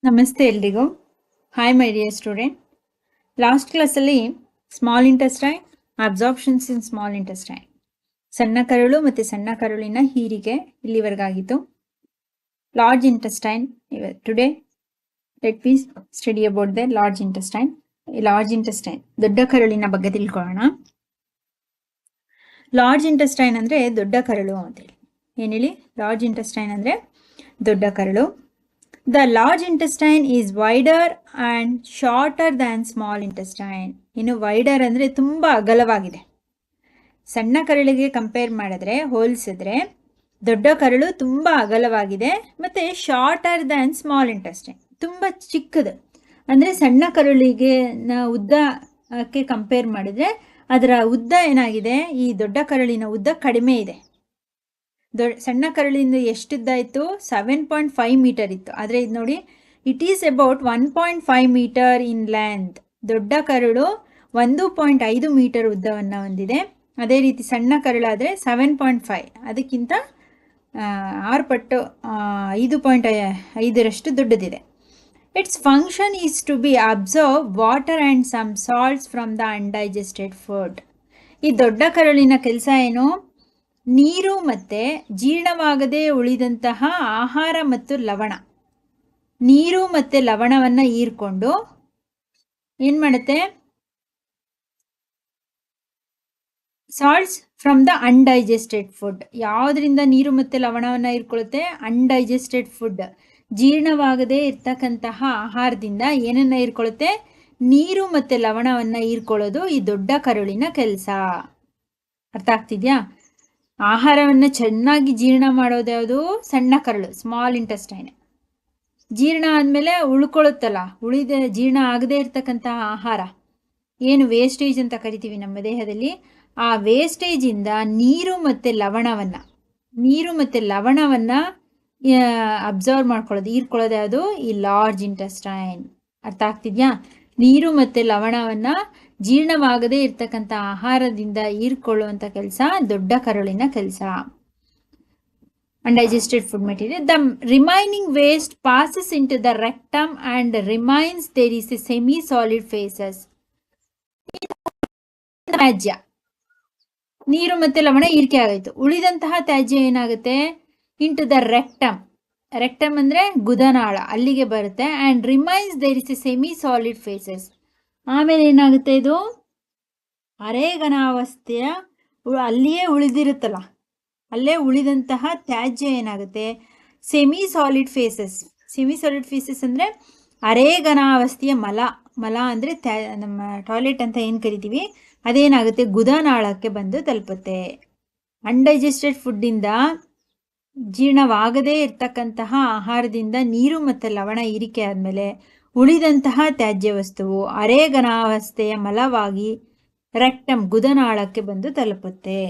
ನಮಸ್ತೆ ಎಲ್ರಿಗೂ. Hi my dear student. Last ಕ್ಲಾಸಲ್ಲಿ small intestine, absorptions in small intestine, ಸಣ್ಣ ಕರಳು ಮತ್ತು ಸಣ್ಣ ಕರುಳಿನ ಹೀರಿಗೆ ಇಲ್ಲಿವರೆಗಾಗಿತ್ತು. Large intestine, today let me study about the large intestine. Large intestine ದೊಡ್ಡ ಕರುಳಿನ ಬಗ್ಗೆ ತಿಳ್ಕೊಳ್ಳೋಣ. ಲಾರ್ಜ್ ಇಂಟೆಸ್ಟೈನ್ ಅಂದರೆ ದೊಡ್ಡ ಕರಳು ಅಂತೇಳಿ. ಏನು ಹೇಳಿ? ಲಾರ್ಜ್ ಇಂಟೆಸ್ಟೈನ್ ಅಂದರೆ ದೊಡ್ಡ ಕರಳು. The large intestine is wider and shorter than small intestine. ಇನ್ನು ವೈಡರ್ ಅಂದರೆ ತುಂಬ ಅಗಲವಾಗಿದೆ. ಸಣ್ಣ ಕರಳಿಗೆ ಕಂಪೇರ್ ಮಾಡಿದ್ರೆ, ಹೋಲಿಸಿದ್ರೆ ದೊಡ್ಡ ಕರಳು ತುಂಬ ಅಗಲವಾಗಿದೆ ಮತ್ತು ಶಾರ್ಟರ್ ದ್ಯಾನ್ ಸ್ಮಾಲ್ ಇಂಟೆಸ್ಟೈನ್, ತುಂಬ ಚಿಕ್ಕದು. ಅಂದರೆ ಸಣ್ಣ ಕರುಳಿಗೆ ಉದ್ದಕ್ಕೆ ಕಂಪೇರ್ ಮಾಡಿದರೆ ಅದರ ಉದ್ದ ಏನಾಗಿದೆ, ಈ ದೊಡ್ಡ ಕರಳಿನ ಉದ್ದ ಕಡಿಮೆ ಇದೆ. ಸಣ್ಣ ಕರಳಿಂದ ಎಷ್ಟಿದ್ದಾಯಿತು? 7.5 ಮೀಟರ್ ಇತ್ತು. ಆದರೆ ಇದು ನೋಡಿ, it is about 1.5 metre in length. ದೊಡ್ಡ ಕರಳು 1.5 ಮೀಟರ್ ಉದ್ದವನ್ನು ಹೊಂದಿದೆ. ಅದೇ ರೀತಿ ಸಣ್ಣ ಕರಳಾದರೆ 7.5, ಅದಕ್ಕಿಂತ 6 ಪಟ್ಟು 5.5ರಷ್ಟು ದೊಡ್ಡದಿದೆ. Its function is to be absorb water and some salts from the undigested food. ಈ ದೊಡ್ಡ ಕರಳಿನ ಕೆಲಸ ಏನು? ನೀರು ಮತ್ತು ಜೀರ್ಣವಾಗದೆ ಉಳಿದಂತಹ ಆಹಾರ ಮತ್ತು ಲವಣ, ನೀರು ಮತ್ತು ಲವಣವನ್ನು ಹೀರ್ಕೊಂಡು ಏನು ಮಾಡುತ್ತೆ? Salts from the undigested food. ಯಾವುದರಿಂದ ನೀರು ಮತ್ತು ಲವಣವನ್ನು ಹೀರ್ಕೊಳ್ಳುತ್ತೆ? ಅನ್ಡೈಜೆಸ್ಟೆಡ್ ಫುಡ್, ಜೀರ್ಣವಾಗದೇ ಇರ್ತಕ್ಕಂತಹ ಆಹಾರದಿಂದ ಏನನ್ನು ಹೀರ್ಕೊಳ್ಳುತ್ತೆ? ನೀರು ಮತ್ತು ಲವಣವನ್ನು ಹೀರ್ಕೊಳ್ಳೋದು ಈ ದೊಡ್ಡ ಕರುಳಿನ ಕೆಲಸ. ಅರ್ಥ ಆಗ್ತಿದ್ಯಾ? ಆಹಾರವನ್ನು ಚೆನ್ನಾಗಿ ಜೀರ್ಣ ಮಾಡೋದು ಯಾವುದು? ಸಣ್ಣ ಕರಳು, ಸ್ಮಾಲ್ ಇಂಟೆಸ್ಟೈನ್. ಜೀರ್ಣ ಆದಮೇಲೆ ಉಳ್ಕೊಳ್ಳುತ್ತಲ್ಲ, ಜೀರ್ಣ ಆಗದೇ ಇರ್ತಕ್ಕಂತಹ ಆಹಾರ, ಏನು ವೇಸ್ಟೇಜ್ ಅಂತ ಕರಿತೀವಿ ನಮ್ಮ ದೇಹದಲ್ಲಿ, ಆ ವೇಸ್ಟೇಜಿಂದ ನೀರು ಮತ್ತು ಲವಣವನ್ನು ಅಬ್ಸರ್ವ್ ಮಾಡ್ಕೊಳ್ಳೋದು, ಹೀರ್ಕೊಳ್ಳೋದು ಯಾವುದು? ಈ ಲಾರ್ಜ್ ಇಂಟೆಸ್ಟೈನ್. ಅರ್ಥ ಆಗ್ತಿದ್ಯಾ? ನೀರು ಮತ್ತು ಲವಣವನ್ನು ಜೀರ್ಣವಾಗದೇ ಇರ್ತಕ್ಕಂಥ ಆಹಾರದಿಂದ ಹೀರ್ಕೊಳ್ಳುವಂಥ ಕೆಲಸ ದೊಡ್ಡ ಕರುಳಿನ ಕೆಲಸ. Undigested food material. The remaining waste passes into the rectum and remains there is a semi solid faeces. ತ್ಯಾಜ್ಯ, ನೀರು ಮತ್ತು ಲವಣ ಹೀರಿಕೆ ಆಗಾಯಿತು. ಉಳಿದಂತಹ ತ್ಯಾಜ್ಯ ಏನಾಗುತ್ತೆ? ಇನ್ ಟು ದ ರೆಕ್ಟಮ್ ಅಂದರೆ ಗುದನಾಳ, ಅಲ್ಲಿಗೆ ಬರುತ್ತೆ. And remains there is a semi solid faeces. ಆಮೇಲೆ ಏನಾಗುತ್ತೆ? ಇದು ಅರೆಘನಾವಸ್ಥೆಯ ಅಲ್ಲಿಯೇ ಉಳಿದಿರುತ್ತಲ್ಲ, ಅಲ್ಲೇ ಉಳಿದಂತಹ ತ್ಯಾಜ್ಯ ಏನಾಗುತ್ತೆ? Semi solid faeces. Semi solid faeces ಅಂದರೆ ಅರೆಘನಾವಸ್ಥೆಯ ಮಲ ಅಂದರೆ ನಮ್ಮ ಟಾಯ್ಲೆಟ್ ಅಂತ ಏನು ಕರಿತೀವಿ, ಅದೇನಾಗುತ್ತೆ? ಗುದನಾಳಕ್ಕೆ ಬಂದು ತಲುಪುತ್ತೆ. ಅನ್ಡೈಜೆಸ್ಟೆಡ್ ಫುಡ್ಡಿಂದ, ಜೀರ್ಣವಾಗದೇ ಇರ್ತಕ್ಕಂತಹ ಆಹಾರದಿಂದ ನೀರು ಮತ್ತು ಲವಣ ಹೀರಿಕೆ ಆದಮೇಲೆ ಉಳಿದಂತಹ ತ್ಯಾಜ್ಯ ವಸ್ತುವು ಅರೆಘನಾವಸ್ಥೆಯ ಮಲವಾಗಿ ರೆಕ್ಟಮ್, ಗುದನಾಳಕ್ಕೆ ಬಂದು ತಲುಪುತ್ತೆ.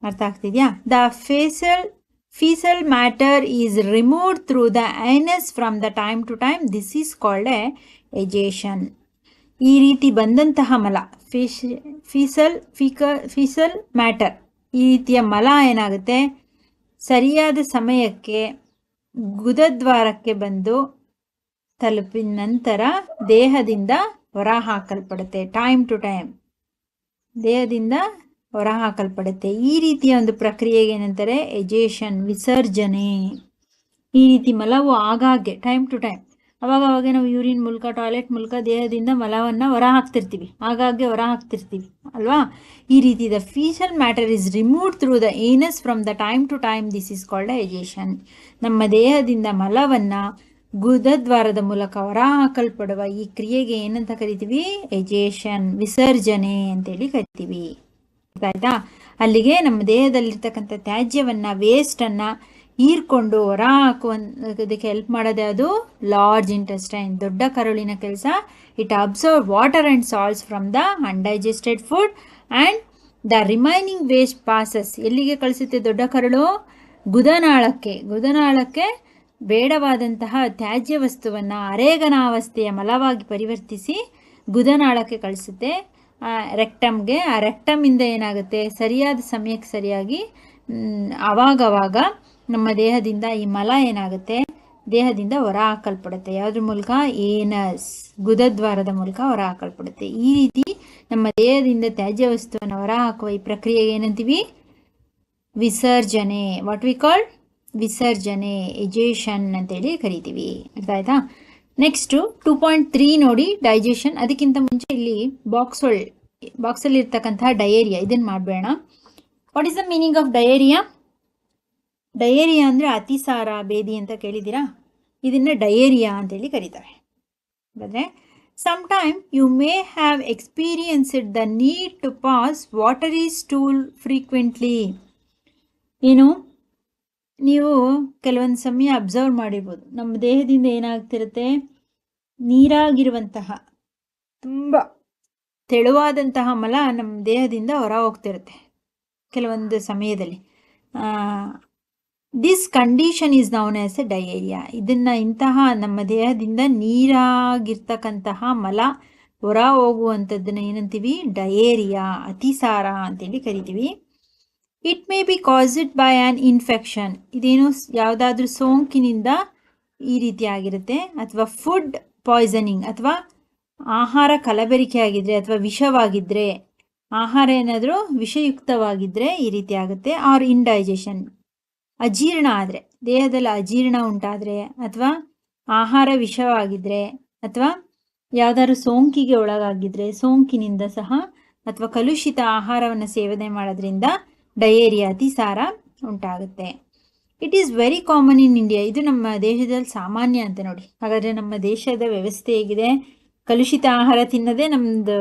ಅರ್ಥ ಆಗ್ತಿದೆಯಾ? The faecal matter is removed through the anus from the time to time. This is called egestion. ಈ ರೀತಿ ಬಂದಂತಹ ಮಲ, ಫೀಸಲ್ ಮ್ಯಾಟರ್, ಈ ರೀತಿಯ ಮಲ ಏನಾಗುತ್ತೆ? ಸರಿಯಾದ ಸಮಯಕ್ಕೆ ಗುದದ್ವಾರಕ್ಕೆ ಬಂದು ತಲುಪಿದ ನಂತರ ದೇಹದಿಂದ ಹೊರಹಾಕಲ್ಪಡುತ್ತೆ. ಟೈಮ್ ಟು ಟೈಮ್ ದೇಹದಿಂದ ಹೊರಹಾಕಲ್ಪಡುತ್ತೆ. ಈ ರೀತಿಯ ಒಂದು ಪ್ರಕ್ರಿಯೆಗೆ ಏನಂತಾರೆ? ಎಜೇಷನ್, ವಿಸರ್ಜನೆ. ಈ ರೀತಿ ಮಲವು ಆಗಾಗ್ಗೆ ಟೈಮ್ ಟು ಟೈಮ್, ಅವಾಗ ನಾವು ಯೂರಿನ್ ಮೂಲಕ, ಟಾಯ್ಲೆಟ್ ಮೂಲಕ ದೇಹದಿಂದ ಮಲವನ್ನು ಹೊರಹಾಕ್ತಿರ್ತೀವಿ, ಆಗಾಗ್ಗೆ ಹೊರಹಾಕ್ತಿರ್ತೀವಿ ಅಲ್ವಾ? ಈ ರೀತಿ the faecal matter is removed through the anus from the time to time. This is called egestion. ನಮ್ಮ ದೇಹದಿಂದ ಮಲವನ್ನು ಗುದದ್ವಾರದ ಮೂಲಕ ಹೊರಹಾಕಲ್ಪಡುವ ಈ ಕ್ರಿಯೆಗೆ ಏನಂತ ಕರಿತೀವಿ? ಎಜೇಷನ್, ವಿಸರ್ಜನೆ ಅಂತೇಳಿ ಕರಿತೀವಿ. ಆಯ್ತಾ? ಅಲ್ಲಿಗೆ ನಮ್ಮ ದೇಹದಲ್ಲಿರ್ತಕ್ಕಂಥ ತ್ಯಾಜ್ಯವನ್ನು, ವೇಸ್ಟನ್ನು ಹೀರ್ಕೊಂಡು ಹೊರ ಹಾಕುವುದಕ್ಕೆ ಹೆಲ್ಪ್ ಮಾಡೋದು ಅದು ಲಾರ್ಜ್ ಇಂಟೆಸ್ಟೈನ್, ದೊಡ್ಡ ಕರುಳಿನ ಕೆಲಸ. It observe water and salts from the undigested food and the remaining waste passes. ಎಲ್ಲಿಗೆ ಕಳಿಸುತ್ತೆ ದೊಡ್ಡ ಕರಳು? ಗುದನಾಳಕ್ಕೆ ಬೇಡವಾದಂತಹ ತ್ಯಾಜ್ಯ ವಸ್ತುವನ್ನು ಅರೆಘನಾವಸ್ಥೆಯ ಮಲವಾಗಿ ಪರಿವರ್ತಿಸಿ ಗುದನಾಳಕ್ಕೆ ಕಳಿಸುತ್ತೆ, ರೆಕ್ಟಮ್ಗೆ. ಆ ರೆಕ್ಟಮಿಂದ ಏನಾಗುತ್ತೆ? ಸರಿಯಾದ ಸಮಯಕ್ಕೆ ಸರಿಯಾಗಿ ಆವಾಗವಾಗ ನಮ್ಮ ದೇಹದಿಂದ ಈ ಮಲ ಏನಾಗುತ್ತೆ? ದೇಹದಿಂದ ಹೊರ ಹಾಕಲ್ಪಡುತ್ತೆ. ಯಾವುದ್ರ ಮೂಲಕ? ಏನಸ್, ಗುದದ್ವಾರದ ಮೂಲಕ ಹೊರ ಹಾಕಲ್ಪಡುತ್ತೆ. ಈ ರೀತಿ ನಮ್ಮ ದೇಹದಿಂದ ತ್ಯಾಜ್ಯ ವಸ್ತುವನ್ನು ಹೊರ ಹಾಕುವ ಈ ಪ್ರಕ್ರಿಯೆಗೆ ಏನಂತೀವಿ? ವಿಸರ್ಜನೆ. What we call? ವಿಸರ್ಜನೆ, ಎಜೇಷನ್ ಅಂತೇಳಿ ಕರಿತೀವಿ. ಅರ್ಥ ಆಯ್ತಾ? ನೆಕ್ಸ್ಟು 2.3 ನೋಡಿ, ಡೈಜೆಷನ್. ಅದಕ್ಕಿಂತ ಮುಂಚೆ ಇಲ್ಲಿ ಬಾಕ್ಸಲ್ಲಿ ಇರ್ತಕ್ಕಂತಹ ಡಯೇರಿಯಾ, ಇದನ್ನು ಮಾಡಬೇಡ. What is the meaning of diarrhoea? Diarrhoea ಅಂದರೆ ಅತಿಸಾರ, ಬೇದಿ ಅಂತ ಕೇಳಿದ್ದೀರಾ? ಇದನ್ನು ಡಯೇರಿಯಾ ಅಂತೇಳಿ ಕರೀತಾರೆ. ಅಂದರೆ sometime you may have experienced the need to pass watery stool frequently. ಏನು, ನೀವು ಕೆಲವೊಂದು ಸಮಯ ಅಬ್ಸರ್ವ್ ಮಾಡಿರ್ಬೋದು, ನಮ್ಮ ದೇಹದಿಂದ ಏನಾಗ್ತಿರುತ್ತೆ, ನೀರಾಗಿರುವಂತಹ ತುಂಬ ತೆಳುವಾದಂತಹ ಮಲ ನಮ್ಮ ದೇಹದಿಂದ ಹೊರ ಹೋಗ್ತಿರುತ್ತೆ ಕೆಲವೊಂದು ಸಮಯದಲ್ಲಿ. This condition is known as A diarrhoea. ಇಂತಹ ನಮ್ಮ ದೇಹದಿಂದ ನೀರಾಗಿರ್ತಕ್ಕಂತಹ ಮಲ ಹೊರ ಹೋಗುವಂಥದ್ದನ್ನು ಏನಂತೀವಿ? ಡಯೇರಿಯಾ, ಅತಿಸಾರ ಅಂತೇಳಿ ಕರಿತೀವಿ. It may be caused by on infection. ಇದೇನು, ಯಾವುದಾದ್ರೂ ಸೋಂಕಿನಿಂದ ಈ ರೀತಿ ಆಗಿರುತ್ತೆ, ಅಥವಾ ಫುಡ್ ಪಾಯ್ಸನಿಂಗ್, ಅಥವಾ ಆಹಾರ ಕಲಬೆರಿಕೆ ಆಗಿದ್ರೆ, ಅಥವಾ ವಿಷವಾಗಿದ್ದರೆ, ಆಹಾರ ಏನಾದರೂ ವಿಷಯುಕ್ತವಾಗಿದ್ದರೆ ಈ ರೀತಿ ಆಗುತ್ತೆ. ಆರ್ ಇಂಡೈಜೆಷನ್, ಅಜೀರ್ಣ ಆದರೆ, ದೇಹದಲ್ಲಿ ಅಜೀರ್ಣ ಉಂಟಾದರೆ, ಅಥವಾ ಆಹಾರ ವಿಷವಾಗಿದ್ದರೆ, ಅಥವಾ ಯಾವುದಾದ್ರು ಸೋಂಕಿಗೆ ಒಳಗಾಗಿದ್ದರೆ, ಸೋಂಕಿನಿಂದ ಸಹ, ಅಥವಾ ಕಲುಷಿತ ಆಹಾರವನ್ನು ಸೇವನೆ ಮಾಡೋದ್ರಿಂದ ಡಯೇರಿಯಾ, ಅತಿಸಾರ ಉಂಟಾಗುತ್ತೆ. It is very common in India. ಇದು ನಮ್ಮ ದೇಶದಲ್ಲಿ ಸಾಮಾನ್ಯ ಅಂತ ನೋಡಿ. ಹಾಗಾದರೆ ನಮ್ಮ ದೇಶದ ವ್ಯವಸ್ಥೆ ಹೇಗಿದೆ? ಕಲುಷಿತ ಆಹಾರ ತಿನ್ನೋದೇ ನಮ್ಮದು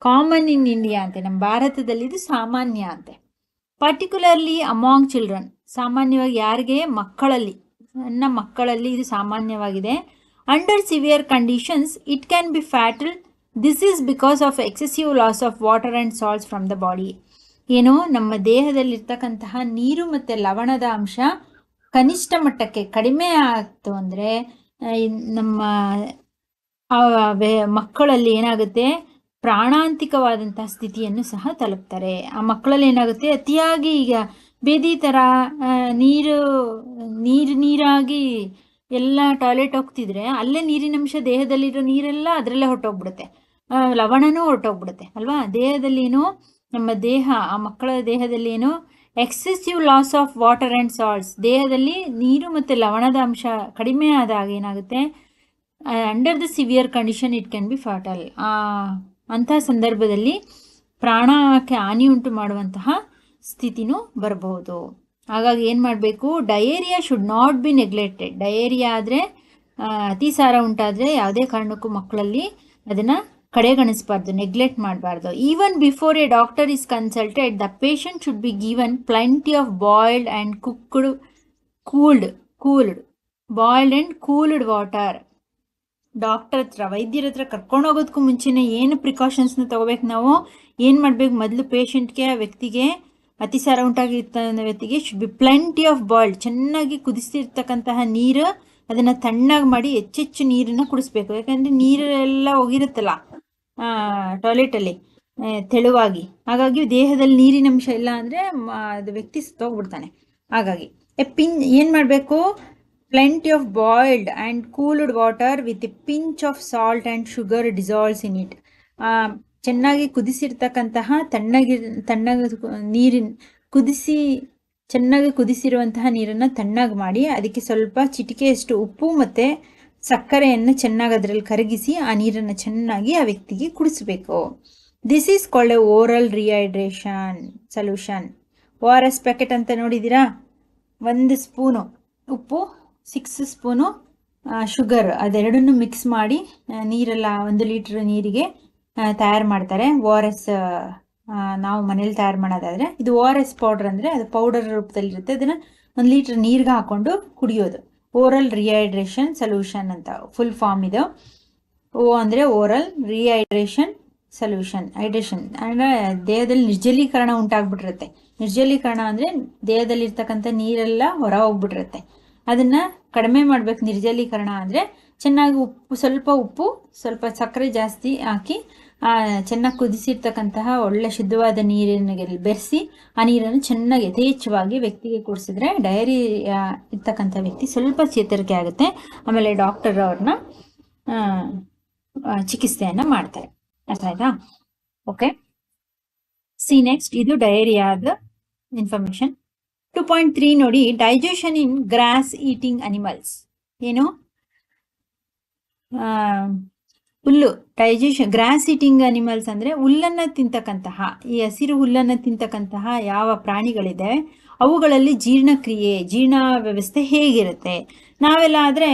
ಕಾಮನ್ ಇನ್ ಇಂಡಿಯಾ ಅಂತೆ. ನಮ್ಮ ಭಾರತದಲ್ಲಿ ಇದು ಸಾಮಾನ್ಯ ಅಂತೆ. ಪರ್ಟಿಕ್ಯುಲರ್ಲಿ ಅಮಾಂಗ್ ಚಿಲ್ಡ್ರನ್, ಸಾಮಾನ್ಯವಾಗಿ ಯಾರಿಗೆ? ಮಕ್ಕಳಲ್ಲಿ, ಸಣ್ಣ ಮಕ್ಕಳಲ್ಲಿ ಇದು ಸಾಮಾನ್ಯವಾಗಿದೆ. Under severe conditions it can be fatal. This is because of excessive loss of water and salts from the body. ಏನು, ನಮ್ಮ ದೇಹದಲ್ಲಿರ್ತಕ್ಕಂತಹ ನೀರು ಮತ್ತು ಲವಣದ ಅಂಶ ಕನಿಷ್ಠ ಮಟ್ಟಕ್ಕೆ ಕಡಿಮೆ ಆಗ್ತು ಅಂದರೆ ನಮ್ಮ ಮಕ್ಕಳಲ್ಲಿ ಏನಾಗುತ್ತೆ? ಪ್ರಾಣಾಂತಿಕವಾದಂತಹ ಸ್ಥಿತಿಯನ್ನು ಸಹ ತಲುಪ್ತಾರೆ. ಆ ಮಕ್ಕಳಲ್ಲಿ ಏನಾಗುತ್ತೆ? ಅತಿಯಾಗಿ ಈಗ ಬೇದಿ ಥರ ನೀರಾಗಿ ಎಲ್ಲ ಟಾಯ್ಲೆಟ್ ಹೋಗ್ತಿದ್ರೆ ಅಲ್ಲೇ ನೀರಿನಂಶ, ದೇಹದಲ್ಲಿರೋ ನೀರೆಲ್ಲ ಅದರಲ್ಲೇ ಹೊರಟೋಗ್ಬಿಡುತ್ತೆ, ಲವಣನೂ ಹೊರಟೋಗ್ಬಿಡುತ್ತೆ ಅಲ್ವಾ? ದೇಹದಲ್ಲೇನು, ನಮ್ಮ ದೇಹ, ಆ ಮಕ್ಕಳ ದೇಹದಲ್ಲಿ ಏನು, excessive loss of water and salts, ದೇಹದಲ್ಲಿ ನೀರು ಮತ್ತು ಲವಣದ ಅಂಶ ಕಡಿಮೆ ಆದಾಗ ಏನಾಗುತ್ತೆ? Under the severe condition it can be fatal. ಅಂತಹ ಸಂದರ್ಭದಲ್ಲಿ ಪ್ರಾಣಕ್ಕೆ ಹಾನಿ ಉಂಟು ಮಾಡುವಂತಹ ಸ್ಥಿತಿನೂ ಬರಬಹುದು. ಹಾಗಾಗಿ ಏನು ಮಾಡಬೇಕು? Diarrhoea should not be neglected. Diarrhoea ಆದರೆ, ಅತಿಸಾರ ಉಂಟಾದರೆ ಯಾವುದೇ ಕಾರಣಕ್ಕೂ ಮಕ್ಕಳಲ್ಲಿ ಅದನ್ನು ಕಡೆಗಣಿಸಬಾರ್ದು, ನೆಗ್ಲೆಕ್ಟ್ ಮಾಡಬಾರ್ದು. Even before a doctor is consulted, the patient should be given plenty of boiled and cooled water. Doctor ಹತ್ರ, ವೈದ್ಯರ ಹತ್ರ ಕರ್ಕೊಂಡು ಹೋಗೋದಕ್ಕೂ ಮುಂಚೆನೇ ಏನು ಪ್ರಿಕಾಷನ್ಸ್ನ ತೊಗೋಬೇಕು ನಾವು? ಏನು ಮಾಡಬೇಕು? ಮೊದಲು ಪೇಷಂಟ್ಗೆ, ಆ ವ್ಯಕ್ತಿಗೆ, ಅತಿಸಾರ ಉಂಟಾಗಿರ್ತ ವ್ಯಕ್ತಿಗೆ should be plenty of boiled, ಚೆನ್ನಾಗಿ ಕುದಿಸಿರ್ತಕ್ಕಂತಹ ನೀರು, ಅದನ್ನು ತಣ್ಣಗೆ ಮಾಡಿ ಹೆಚ್ಚೆಚ್ಚು ನೀರನ್ನು ಕುಡಿಸ್ಬೇಕು. ಯಾಕಂದರೆ ನೀರೆಲ್ಲ ಹೋಗಿರುತ್ತಲ್ಲ ಟಾಯ್ಲೆಟಲ್ಲಿ ತೆಳುವಾಗಿ, ಹಾಗಾಗಿ ದೇಹದಲ್ಲಿ ನೀರಿನಂಶ ಇಲ್ಲ ಅಂದರೆ ಅದು ವ್ಯಕ್ತಿ ಸತ್ತೋಗ್ಬಿಡ್ತಾನೆ. ಹಾಗಾಗಿ ಏನು ಮಾಡಬೇಕು? Plenty of boiled and cooled water with a pinch of salt and sugar dissolves in it. ಚೆನ್ನಾಗಿ ಕುದಿಸಿರ್ತಕ್ಕಂತಹ ಚೆನ್ನಾಗಿ ಕುದಿಸಿರುವಂತಹ ನೀರನ್ನು ತಣ್ಣಗೆ ಮಾಡಿ ಅದಕ್ಕೆ ಸ್ವಲ್ಪ ಚಿಟಿಕೆಯಷ್ಟು ಉಪ್ಪು ಮತ್ತು ಸಕ್ಕರೆಯನ್ನು ಚೆನ್ನಾಗಿ ಅದರಲ್ಲಿ ಕರಗಿಸಿ ಆ ನೀರನ್ನು ಚೆನ್ನಾಗಿ ಆ ವ್ಯಕ್ತಿಗೆ ಕುಡಿಸಬೇಕು. This is called a oral rehydration solution. ORS packet ಅಂತ ನೋಡಿದ್ದೀರಾ? 1 ಸ್ಪೂನು ಉಪ್ಪು, 6 ಸ್ಪೂನು ಶುಗರ್, ಅದೆರಡನ್ನು ಮಿಕ್ಸ್ ಮಾಡಿ ನೀರೆಲ್ಲ 1 ಲೀಟ್ರ್ ನೀರಿಗೆ ತಯಾರು ಮಾಡ್ತಾರೆ. ORS ನಾವು ಮನೇಲಿ ತಯಾರು ಮಾಡೋದಾದರೆ, ಇದು ORS ಪೌಡರ್ ಅಂದರೆ ಅದು ಪೌಡರ್ ರೂಪದಲ್ಲಿರುತ್ತೆ. ಅದನ್ನು 1 ಲೀಟ್ರ್ ನೀರಿಗೆ ಹಾಕ್ಕೊಂಡು ಕುಡಿಯೋದು. ಓರಲ್ ರಿಹೈಡ್ರೇಷನ್ ಸೊಲ್ಯೂಷನ್ ಅಂತ ಫುಲ್ ಫಾರ್ಮ್ ಇದು. ಓ ಅಂದರೆ ಓರಲ್, ರಿಹೈಡ್ರೇಷನ್ ಸೊಲ್ಯೂಷನ್. ಹೈಡ್ರೇಷನ್ ಅಂದರೆ ದೇಹದಲ್ಲಿ ನಿರ್ಜಲೀಕರಣ ಉಂಟಾಗ್ಬಿಟ್ಟಿರುತ್ತೆ. ನಿರ್ಜಲೀಕರಣ ಅಂದರೆ ದೇಹದಲ್ಲಿರ್ತಕ್ಕಂಥ ನೀರೆಲ್ಲ ಹೊರ ಹೋಗ್ಬಿಟ್ಟಿರುತ್ತೆ. ಅದನ್ನು ಕಡಿಮೆ ಮಾಡಬೇಕು. ನಿರ್ಜಲೀಕರಣ ಅಂದರೆ ಚೆನ್ನಾಗಿ ಸ್ವಲ್ಪ ಉಪ್ಪು, ಸ್ವಲ್ಪ ಸಕ್ಕರೆ ಜಾಸ್ತಿ ಹಾಕಿ ಚೆನ್ನಾಗಿ ಕುದಿಸಿರ್ತಕ್ಕಂತಹ ಒಳ್ಳೆ ಶುದ್ಧವಾದ ನೀರಿನ ಬೆರೆಸಿ ಆ ನೀರನ್ನು ಚೆನ್ನಾಗಿ ಯಥೇಚ್ಛವಾಗಿ ವ್ಯಕ್ತಿಗೆ ಕುಡಿಸಿದ್ರೆ ಡಯರಿಯಾ ಇರ್ತಕ್ಕಂಥ ವ್ಯಕ್ತಿ ಸ್ವಲ್ಪ ಚೇತರಿಕೆ ಆಗುತ್ತೆ. ಆಮೇಲೆ ಡಾಕ್ಟರ್ ಅವ್ರನ್ನ ಚಿಕಿತ್ಸೆಯನ್ನು ಮಾಡ್ತಾರೆ. ಅರ್ಥ ಆಯ್ತಾ? ಓಕೆ, ಸಿ ನೆಕ್ಸ್ಟ್, ಇದು ಡಯರಿಯಾದ ಇನ್ಫಾರ್ಮೇಶನ್. 2.3 ನೋಡಿ, ಡೈಜೆಷನ್ ಇನ್ ಗ್ರಾಸ್ ಈಟಿಂಗ್ ಅನಿಮಲ್ಸ್. ಏನು? ಹುಲ್ಲು ಡೈಜೆಷನ್, ಗ್ರಾಸ್ ಈಟಿಂಗ್ ಅನಿಮಲ್ಸ್ ಅಂದರೆ ಹುಲ್ಲನ್ನು ತಿಂತಕ್ಕಂತಹ, ಈ ಹಸಿರು ಹುಲ್ಲನ್ನು ತಿಂತಕ್ಕಂತಹ ಯಾವ ಪ್ರಾಣಿಗಳಿದೆ ಅವುಗಳಲ್ಲಿ ಜೀರ್ಣಕ್ರಿಯೆ, ಜೀರ್ಣ ವ್ಯವಸ್ಥೆ ಹೇಗಿರುತ್ತೆ? ನಾವೆಲ್ಲ ಆದರೆ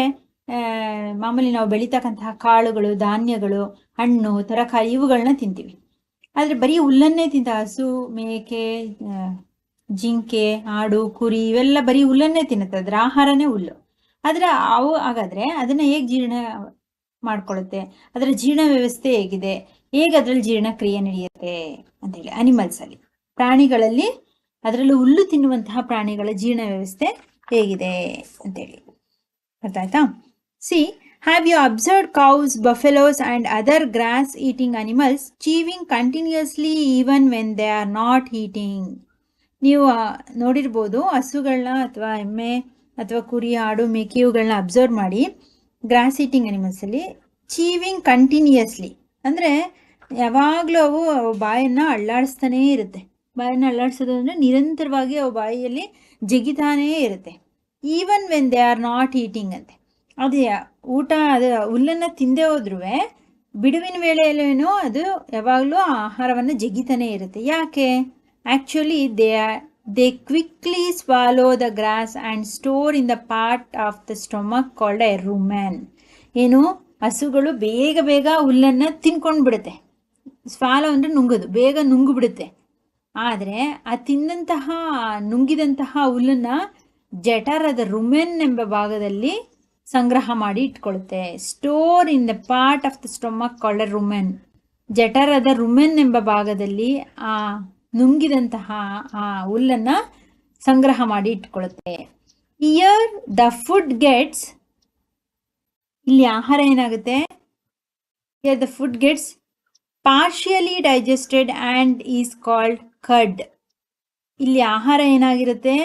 ಮಾಮೂಲಿ ನಾವು ಬೆಳೀತಕ್ಕಂತಹ ಕಾಳುಗಳು, ಧಾನ್ಯಗಳು, ಹಣ್ಣು, ತರಕಾರಿ ಇವುಗಳನ್ನ ತಿಂತೀವಿ. ಆದರೆ ಬರೀ ಹುಲ್ಲನ್ನೇ ತಿಂತ ಹಸು, ಮೇಕೆ, ಜಿಂಕೆ, ಆಡು, ಕುರಿ ಇವೆಲ್ಲ ಬರೀ ಹುಲ್ಲನ್ನೇ ತಿನ್ನುತ್ತೆ, ಅದರ ಆಹಾರನೇ ಹುಲ್ಲು. ಆದರೆ ಅವು ಹಾಗಾದರೆ ಅದನ್ನು ಹೇಗೆ ಜೀರ್ಣ ಮಾಡ್ಕೊಳ್ಳುತ್ತೆ, ಅದರ ಜೀರ್ಣ ವ್ಯವಸ್ಥೆ ಹೇಗಿದೆ, ಹೇಗೆ ಅದರಲ್ಲಿ ಜೀರ್ಣಕ್ರಿಯೆ ನಡೆಯುತ್ತೆ ಅಂತೇಳಿ ಅನಿಮಲ್ಸಲ್ಲಿ, ಪ್ರಾಣಿಗಳಲ್ಲಿ, ಅದರಲ್ಲೂ ಹುಲ್ಲು ತಿನ್ನುವಂತಹ ಪ್ರಾಣಿಗಳ ಜೀರ್ಣ ವ್ಯವಸ್ಥೆ ಹೇಗಿದೆ ಅಂತೇಳಿ. ಅರ್ಥ ಆಯ್ತಾ? See, have you observed cows, buffaloes and other grass eating animals chewing continuously even when they are not eating? ನೀವು ನೋಡಿರ್ಬೋದು, ಹಸುಗಳನ್ನ ಅಥವಾ ಎಮ್ಮೆ ಅಥವಾ ಕುರಿ, ಆಡು, ಮೇಕೆ ಇವುಗಳನ್ನ ಅಬ್ಸರ್ವ್ ಮಾಡಿ. ಗ್ರಾಸ್ ಈಟಿಂಗ್ ಅನಿಮಲ್ಸಲ್ಲಿ ಚೀವಿಂಗ್ ಕಂಟಿನ್ಯೂಯಸ್ಲಿ ಅಂದರೆ ಯಾವಾಗಲೂ ಅವು ಬಾಯನ್ನು ಅಳ್ಳಾಡಿಸ್ತಾನೇ ಇರುತ್ತೆ. ಬಾಯನ್ನು ಅಳ್ಳಾಡಿಸೋದು ಅಂದರೆ ನಿರಂತರವಾಗಿ ಅವು ಬಾಯಿಯಲ್ಲಿ ಜಗಿತಾನೇ ಇರುತ್ತೆ. Even when they are not eating ಅಂತೆ. ಅದು ಊಟ, ಅದು ಹುಲ್ಲನ್ನು ತಿಂದೇ ಹೋದ್ರೂ ಬಿಡುವಿನ ವೇಳೆಯಲ್ಲೇನೋ ಅದು ಯಾವಾಗಲೂ ಆಹಾರವನ್ನು ಜಗಿತಾನೇ ಇರುತ್ತೆ. ಯಾಕೆ? Actually they quickly swallow the grass and store in the part of the stomach called a rumen. ಏನು? ಹಸುಗಳು ಬೇಗ ಬೇಗ ಹುಲ್ಲನ್ನು ತಿನ್ಕೊಂಡು ಬಿಡುತ್ತೆ. ಸ್ವಾಲೋ ಅಂದರೆ ನುಂಗೋದು, ಬೇಗ ನುಂಗು ಬಿಡುತ್ತೆ. ಆದರೆ ಆ ತಿಂದಂತಹ ನುಂಗಿದಂತಹ ಹುಲ್ಲನ್ನು ಜಠರದ ರುಮೆನ್ ಎಂಬ ಭಾಗದಲ್ಲಿ ಸಂಗ್ರಹ ಮಾಡಿ ಇಟ್ಕೊಳ್ಳುತ್ತೆ. Store in the part of the stomach called a rumen. ಜಠರದ ರುಮೆನ್ ಎಂಬ ಭಾಗದಲ್ಲಿ ಆ ನುಂಗಿದಂತಹ ಆ ಹುಲ್ಲನ್ನು ಸಂಗ್ರಹ ಮಾಡಿ ಇಟ್ಕೊಳ್ಳುತ್ತೆ. ಹಿಯರ್ ದ ಫುಡ್ ಗೆಟ್ಸ್, ಇಲ್ಲಿ ಆಹಾರ ಏನಾಗುತ್ತೆ? Here the food gets partially digested and is called cud. ಇಲ್ಲಿ ಆಹಾರ ಏನಾಗಿರುತ್ತೆ?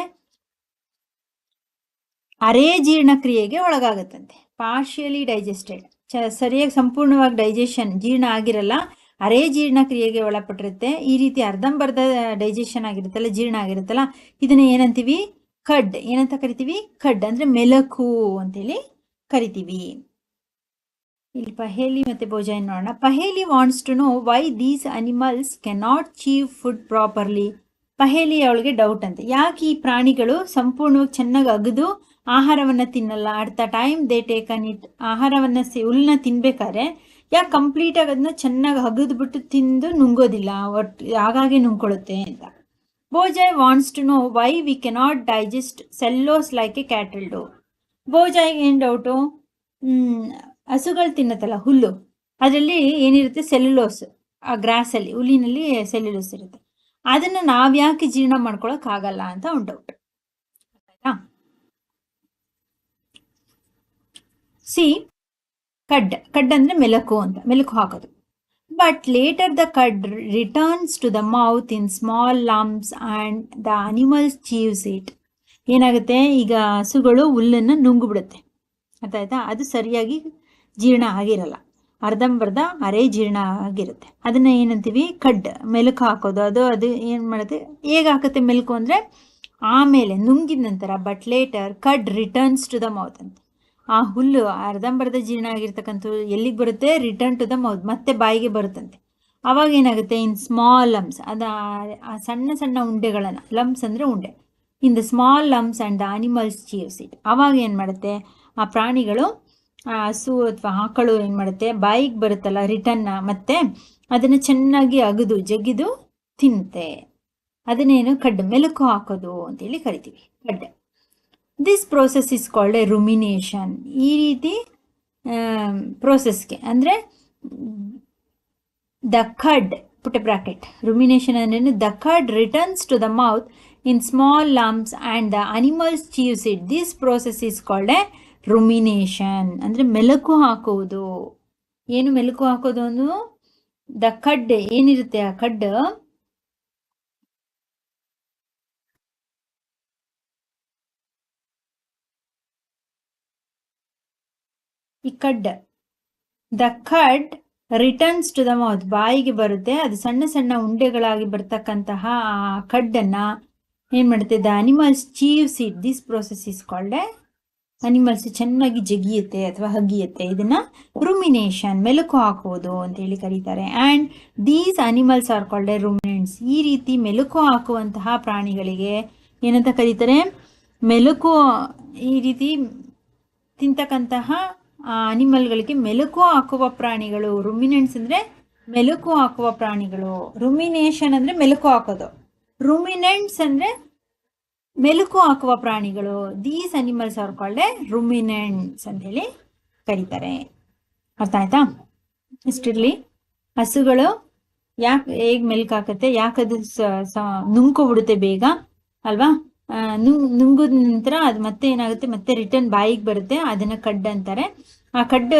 ಅರೆ ಜೀರ್ಣಕ್ರಿಯೆಗೆ ಒಳಗಾಗುತ್ತಂತೆ. ಪಾರ್ಷಿಯಲಿ ಡೈಜೆಸ್ಟೆಡ್, ಸರಿಯಾಗಿ ಸಂಪೂರ್ಣವಾಗಿ ಡೈಜೆಷನ್, ಜೀರ್ಣ ಆಗಿರಲ್ಲ, ಅರೆ ಜೀರ್ಣಕ್ರಿಯೆಗೆ ಒಳಪಟ್ಟಿರುತ್ತೆ. ಈ ರೀತಿ ಅರ್ಧಂಬರ್ಧ ಡೈಜೆಷನ್ ಆಗಿರುತ್ತಲ್ಲ, ಜೀರ್ಣ ಆಗಿರುತ್ತಲ್ಲ, ಇದನ್ನ ಏನಂತೀವಿ? ಕಡ್. ಏನಂತ ಕರಿತೀವಿ? ಕಡ್ ಅಂದರೆ ಮೆಲಕು ಅಂತೇಳಿ ಕರಿತೀವಿ. ಇಲ್ಲಿ ಪಹೇಲಿ ಮತ್ತು ಭೋಜನ ನೋಡೋಣ. Paheli wants to know why these animals can not chew food properly. Paheli ಅವಳಿಗೆ ಡೌಟ್ ಅಂತೆ, ಯಾಕೆ ಈ ಪ್ರಾಣಿಗಳು ಸಂಪೂರ್ಣವಾಗಿ ಚೆನ್ನಾಗಿ ಅಗದು ಆಹಾರವನ್ನು ತಿನ್ನಲ್ಲ? At the time they taken it, ಆಹಾರವನ್ನು ಹುಲ್ಲನ್ನ ತಿನ್ಬೇಕಾದ್ರೆ ಯಾಕೆ ಕಂಪ್ಲೀಟಾಗಿ ಅದನ್ನ ಚೆನ್ನಾಗಿ ಹಗದ್ಬಿಟ್ಟು ತಿಂದು ನುಂಗೋದಿಲ್ಲ, ಒಟ್ಟು ಹಾಗಾಗಿ ನುಂಗ್ಕೊಳ್ಳುತ್ತೆ ಅಂತ. Boojho wants to know why we cannot digest cellulose like a cattle do. ಬೋಜಾಯ್ಗೆ ಏನು ಡೌಟು? ಹಸುಗಳು ತಿನ್ನತ್ತಲ್ಲ ಹುಲ್ಲು, ಅದರಲ್ಲಿ ಏನಿರುತ್ತೆ? ಸೆಲ್ಯುಲೋಸ್. ಆ ಗ್ರಾಸಲ್ಲಿ, ಹುಲ್ಲಿನಲ್ಲಿ ಸೆಲ್ಯುಲೋಸ್ ಇರುತ್ತೆ. ಅದನ್ನು ನಾವು ಯಾಕೆ ಜೀರ್ಣ ಮಾಡ್ಕೊಳಕ್ಕಾಗಲ್ಲ ಅಂತ ಒಂದು ಡೌಟ್. ಆಯ್ತಾ? ಸಿ, ಕಡ್ ಅಂದರೆ ಮೆಲಕು ಅಂತ, ಮೆಲುಕು ಹಾಕೋದು. But later the cud returns to the mouth in small lumps and the animals chews it. ಏನಾಗುತ್ತೆ? ಈಗ ಹಸುಗಳು ಹುಲ್ಲನ್ನು ನುಂಗುಬಿಡುತ್ತೆ. ಆಯ್ತಾ? ಅದು ಸರಿಯಾಗಿ ಜೀರ್ಣ ಆಗಿರಲ್ಲ, ಅರ್ಧಂಬರ್ಧ ಅರೆ ಜೀರ್ಣ ಆಗಿರುತ್ತೆ. ಅದನ್ನು ಏನಂತೀವಿ? ಕಡ್, ಮೆಲುಕು ಹಾಕೋದು. ಅದು ಏನು ಮಾಡುತ್ತೆ? ಹೇಗೆ ಹಾಕುತ್ತೆ ಮೆಲುಕು ಅಂದರೆ ಆಮೇಲೆ ನುಂಗಿದ ನಂತರ, but later cud returns to the mouth ಅಂತ. ಆ ಹುಲ್ಲು ಅರ್ಧಂಬರ್ಧ ಜೀರ್ಣ ಆಗಿರ್ತಕ್ಕಂಥ ಎಲ್ಲಿಗೆ ಬರುತ್ತೆ? ರಿಟರ್ನ್ ಟು ದ ಮೌತ್, ಮತ್ತೆ ಬಾಯಿಗೆ ಬರುತ್ತಂತೆ. ಆವಾಗ ಏನಾಗುತ್ತೆ? ಇನ್ ಸ್ಮಾಲ್ ಲಂಪ್ಸ್, ಆ ಸಣ್ಣ ಸಣ್ಣ ಉಂಡೆಗಳನ್ನು, ಲಂಪ್ಸ್ ಅಂದರೆ ಉಂಡೆ, in the small lumps and the animals chews it. ಆವಾಗ ಏನು ಮಾಡುತ್ತೆ? ಆ ಪ್ರಾಣಿಗಳು, ಆ ಹಸು ಅಥವಾ ಆಕಳು ಏನು ಮಾಡುತ್ತೆ? ಬಾಯಿಗೆ ಬರುತ್ತಲ್ಲ ರಿಟರ್ನ್ನ, ಮತ್ತೆ ಅದನ್ನು ಚೆನ್ನಾಗಿ ಅಗದು ಜಗಿದು ತಿನ್ನುತ್ತೆ. ಅದನ್ನೇನು? ಕಡ್, ಮೆಲುಕು ಹಾಕೋದು ಅಂತೇಳಿ ಕರಿತೀವಿ, cud. This process is called a rumination. ಈ ರೀತಿ ಪ್ರೋಸೆಸ್ಗೆ ಅಂದರೆ the cud, put a bracket, rumination ಅಂದ್ರೆ the cud returns to the mouth in small lumps and the animals chews it. This process is called a rumination. ಅಂದರೆ ಮೆಲುಕು ಹಾಕುವುದು. ಏನು ಮೆಲುಕು ಹಾಕೋದು? ಒಂದು ದ ಕಡ್ ಏನಿರುತ್ತೆ ಆ ಕಡ್ ಈ cud the cud returns to the mouth ಬಾಯಿಗೆ ಬರುತ್ತೆ. ಅದು ಸಣ್ಣ ಸಣ್ಣ ಉಂಡೆಗಳಾಗಿ ಬರ್ತಕ್ಕಂತಹ ಆ ಕಡ್ಡನ್ನ ಏನ್ ಮಾಡುತ್ತೆ, the animals chews it. This process is called animals ಚೆನ್ನಾಗಿ ಜಗಿಯುತ್ತೆ ಅಥವಾ ಹಗಿಯುತ್ತೆ. ಇದನ್ನ ರುಮಿನೇಷನ್, ಮೆಲುಕು ಹಾಕುವುದು ಅಂತ ಹೇಳಿ ಕರೀತಾರೆ. And these animals are called ruminants. ಈ ರೀತಿ ಮೆಲುಕು ಹಾಕುವಂತಹ ಪ್ರಾಣಿಗಳಿಗೆ ಏನಂತ ಕರೀತಾರೆ, ಮೆಲುಕು ಈ ರೀತಿ ತಿಂತಕ್ಕಂತಹ ಅನಿಮಲ್ಗಳಿಗೆ ಮೆಲುಕು ಹಾಕುವ ಪ್ರಾಣಿಗಳು. ರುಮಿನೆಂಟ್ಸ್ ಅಂದ್ರೆ ಮೆಲುಕು ಹಾಕುವ ಪ್ರಾಣಿಗಳು. ರುಮಿನೇಷನ್ ಅಂದ್ರೆ ಮೆಲುಕು ಹಾಕೋದು. ರುಮಿನೆಂಟ್ಸ್ ಅಂದ್ರೆ ಮೆಲುಕು ಹಾಕುವ ಪ್ರಾಣಿಗಳು. These animals are called ruminants ಅಂತ ಹೇಳಿ ಕರೀತಾರೆ. ಅರ್ಥ ಆಯ್ತಾ? ಇಷ್ಟಿರ್ಲಿ. ಹಸುಗಳು ಯಾಕೆ ಹೇಗ್ ಮೆಲುಕು ಹಾಕತ್ತೆ, ಯಾಕದು ನುಂಗ್ಕೊಬಿಡುತ್ತೆ ಬೇಗ ಅಲ್ವಾ? ನುಂಗಿದ ನಂತರ ಅದು ಮತ್ತೆ ಏನಾಗುತ್ತೆ, ಮತ್ತೆ ರಿಟರ್ನ್ ಬಾಯಿಗೆ ಬರುತ್ತೆ. ಅದನ್ನ ಕಡ್ಡು ಅಂತಾರೆ. ಆ ಕಡ್ಡು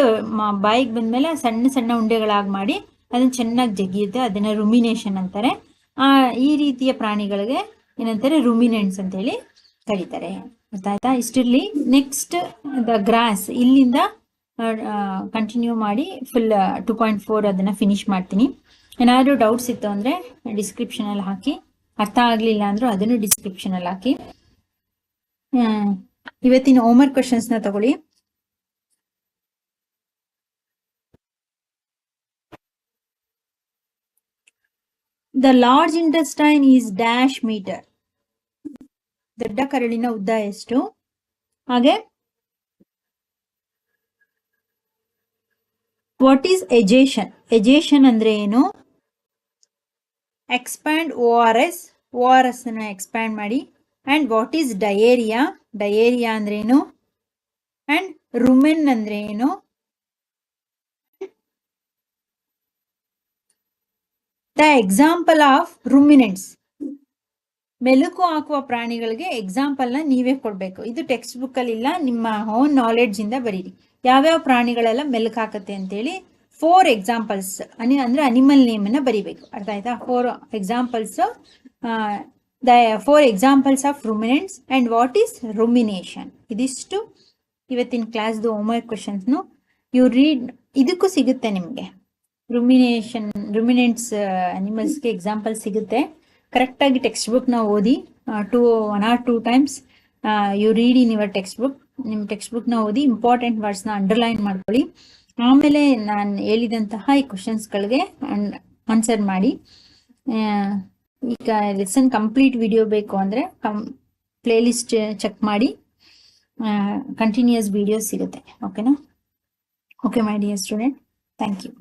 ಬಾಯಿಗೆ ಬಂದ್ಮೇಲೆ ಸಣ್ಣ ಸಣ್ಣ ಉಂಡೆಗಳಾಗಿ ಮಾಡಿ ಅದನ್ನ ಚೆನ್ನಾಗಿ ಜಗಿಯುತ್ತೆ. ಅದನ್ನ ರುಮಿನೇಷನ್ ಅಂತಾರೆ. ಈ ರೀತಿಯ ಪ್ರಾಣಿಗಳಿಗೆ ಏನಂತಾರೆ, ರುಮಿನೆಂಟ್ಸ್ ಅಂತ ಹೇಳಿ ಕರೀತಾರೆ. ಗೊತ್ತಾಯ್ತಾ? ಇಷ್ಟಿರ್ಲಿ. Next the grass. ಇಲ್ಲಿಂದ ಕಂಟಿನ್ಯೂ ಮಾಡಿ ಫುಲ್ 2.4 ಅದನ್ನ ಫಿನಿಶ್ ಮಾಡ್ತೀನಿ. ಏನಾದರೂ ಡೌಟ್ಸ್ ಇತ್ತು ಅಂದ್ರೆ ಡಿಸ್ಕ್ರಿಪ್ಷನ್ ಅಲ್ಲಿ ಹಾಕಿ. ಅರ್ಥ ಆಗ್ಲಿಲ್ಲ ಅಂದ್ರೂ ಅದನ್ನು ಡಿಸ್ಕ್ರಿಪ್ಷನ್ ಅಲ್ಲಿ ಹಾಕಿ. ಇವತ್ತಿನ ಹೋಮ್ವರ್ಕ್ ಕ್ವೆಶನ್ಸ್ ನ ತಗೊಳ್ಳಿ. The large intestine is dash metre. ದೊಡ್ಡ ಕರಳಿನ ಉದ್ದ ಎಷ್ಟು? ಹಾಗೆ ವಾಟ್ ಈಸ್ ಎಜೇಷನ್? ಎಜೇಷನ್ ಅಂದ್ರೆ ಏನು? Expand ORS. ORS ಅನ್ನ ಎಕ್ಸ್ಪ್ಯಾಂಡ್ ಮಾಡಿ. And what is diarrhoea? Diarrhoea ಅಂದ್ರೆ ಏನು? ಅಂಡ್ ರುಮೆನ್ ಅಂದ್ರೆ ಏನು? The example of ruminants. ಮೆಲುಕು ಹಾಕುವ ಪ್ರಾಣಿಗಳಿಗೆ ಎಕ್ಸಾಂಪಲ್ ನ ನೀವೇ ಕೊಡ್ಬೇಕು. ಇದು ಟೆಕ್ಸ್ಟ್ ಬುಕ್ ಅಲ್ಲಿ ಇಲ್ಲ, ನಿಮ್ಮ ಓನ್ ನಾಲೆಡ್ಜ್ ಇಂದ ಬರೀರಿ. ಯಾವ್ಯಾವ ಪ್ರಾಣಿಗಳೆಲ್ಲ ಮೆಲುಕು ಹಾಕತ್ತೆ ಅಂತೇಳಿ 4 ಎಕ್ಸಾಂಪಲ್ಸ್ ಅಂದ್ರೆ ಅನಿಮಲ್ ನೇಮ್ ಅನ್ನ ಬರಿಬೇಕು. ಅರ್ಥ ಆಯ್ತಾ? 4 examples. The 4 examples of ruminants and what is rumination. ಇದಿಷ್ಟು ಇವತ್ತಿನ ಕ್ಲಾಸ್ದು ಹೋಮ್ವರ್ಕ್ ಕ್ವೆಶನ್ಸ್ನು. You read. ಇದಕ್ಕೂ ಸಿಗುತ್ತೆ ನಿಮಗೆ ರುಮಿನೆಂಟ್ಸ್ ಅನಿಮಲ್ಸ್ಗೆ ಎಕ್ಸಾಂಪಲ್ ಸಿಗುತ್ತೆ. ಕರೆಕ್ಟ್ ಆಗಿ ಟೆಕ್ಸ್ಟ್ ಬುಕ್ ನ ಓದಿ 1 or 2 times you read in your textbook. ನಿಮ್ಮ ಟೆಕ್ಸ್ಟ್ ಬುಕ್ ನ ಓದಿ ಇಂಪಾರ್ಟೆಂಟ್ ವರ್ಡ್ಸ್ ನ ಅಂಡರ್ಲೈನ್ ಮಾಡ್ಕೊಳ್ಳಿ. ಆಮೇಲೆ ನಾನು ಹೇಳಿದಂತಹ ಈ ಕ್ವಶನ್ಸ್ಗಳಿಗೆ ಆನ್ಸರ್ ಮಾಡಿ. ಈಗ ಲೆಸನ್ ಕಂಪ್ಲೀಟ್ ವಿಡಿಯೋ ಬೇಕು ಅಂದ್ರೆ ಪ್ಲೇ ಲಿಸ್ಟ್ ಚೆಕ್ ಮಾಡಿ. ಕಂಟಿನ್ಯೂಸ್ ವಿಡಿಯೋಸ್ ಸಿಗುತ್ತೆ. ಓಕೆನಾ? Okay my dear student, thank you.